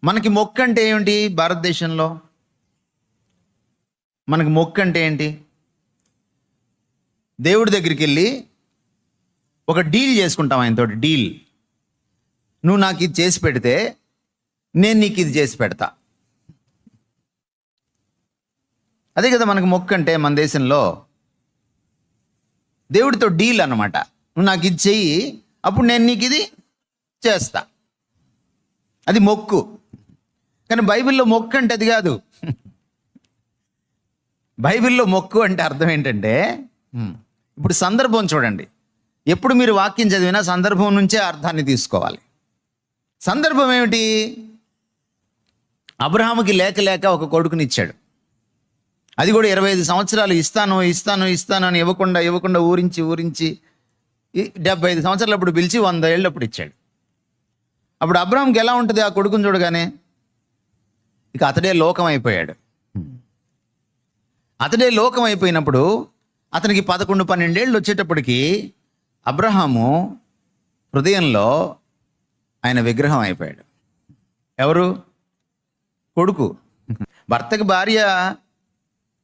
మనకి మొక్కు అంటే ఏమిటి? భారతదేశంలో మనకి మొక్కు అంటే ఏంటి? దేవుడి దగ్గరికి వెళ్ళి ఒక డీల్ చేసుకుంటాం ఆయనతోటి. డీల్, నువ్వు నాకు ఇది చేసి పెడితే నేను నీకు ఇది చేసి పెడతా. అదే కదా మనకు మొక్కు అంటే మన దేశంలో. దేవుడితో డీల్ అన్నమాట. నువ్వు నాకు ఇది చెయ్యి, అప్పుడు నేను నీకు ఇది చేస్తా. అది మొక్కు. కానీ బైబిల్లో మొక్కు అంటే అది కాదు. బైబిల్లో మొక్కు అంటే అర్థం ఏంటంటే, ఇప్పుడు సందర్భం చూడండి. ఎప్పుడు మీరు వాక్యం చదివినా సందర్భం నుంచే అర్థాన్ని తీసుకోవాలి. సందర్భం ఏమిటి? అబ్రహాముకి లేక లేక ఒక కొడుకునిచ్చాడు. అది కూడా 25 సంవత్సరాలు ఇస్తాను అని ఇవ్వకుండా ఊరించి 75 సంవత్సరాలు అప్పుడు పిలిచి 100 ఏళ్ళు అప్పుడు ఇచ్చాడు. అప్పుడు అబ్రహాంకి ఎలా ఉంటుంది ఆ కొడుకుని చూడగానే? ఇక అతడే లోకం అయిపోయాడు. అతడే లోకం అయిపోయినప్పుడు అతనికి 11-12 ఏళ్ళు వచ్చేటప్పటికి అబ్రహాము హృదయంలో ఆయన విగ్రహం అయిపోయాడు. ఎవరు? కొడుకు. భర్తకి భార్య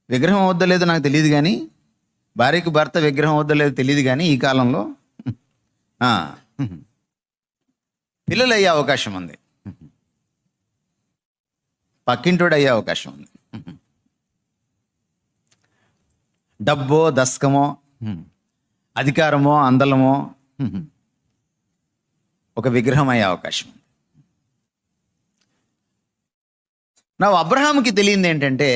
విగ్రహం అవుద్దో లేదో నాకు తెలియదు, కానీ భార్యకు భర్త విగ్రహం అవుద్దో లేదో తెలియదు, కానీ ఈ కాలంలో పిల్లలు అయ్యే అవకాశం ఉంది, పక్కింటోడు అయ్యే అవకాశం ఉంది, డబ్బో దస్కమో అధికారమో అందలమో ఒక విగ్రహం అయ్యే అవకాశం ఉంది. నా అబ్రహాముకి తెలియంది ఏంటంటే,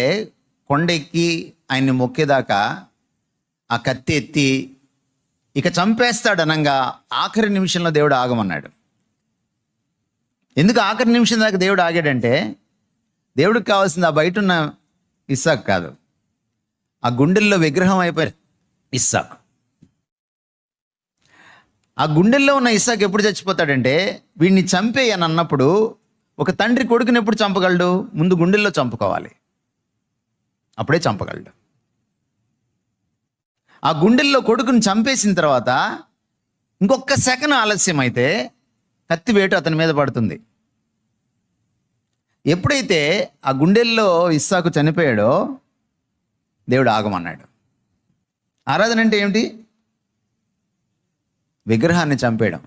కొండెక్కి ఆయన్ని మొక్కేదాకా ఆ కత్తి ఎత్తి ఇక చంపేస్తాడనంగా ఆఖరి నిమిషంలో దేవుడు ఆగమన్నాడు. ఎందుకు ఆఖరి నిమిషం దాకా దేవుడు ఆగాడంటే, దేవుడికి కావాల్సింది ఆ బయట ఉన్న ఇస్సాకు కాదు, ఆ గుండెల్లో విగ్రహం అయిపోయారు ఇస్సాకు. ఆ గుండెల్లో ఉన్న ఇస్సాకు ఎప్పుడు చచ్చిపోతాడంటే, వీడిని చంపేయని అన్నప్పుడు ఒక తండ్రి కొడుకుని ఎప్పుడు చంపగలడు? ముందు గుండెల్లో చంపుకోవాలి, అప్పుడే చంపగలడు. ఆ గుండెల్లో కొడుకుని చంపేసిన తర్వాత ఇంకొక సెకండ్ ఆలస్యం అయితే కత్తి వేటు అతని మీద పడుతుంది. ఎప్పుడైతే ఆ గుండెల్లో ఇస్సాకు చనిపోయాడో దేవుడు ఆగమన్నాడు. ఆరాధన అంటే ఏమిటి? విగ్రహాన్ని చంపేయడం.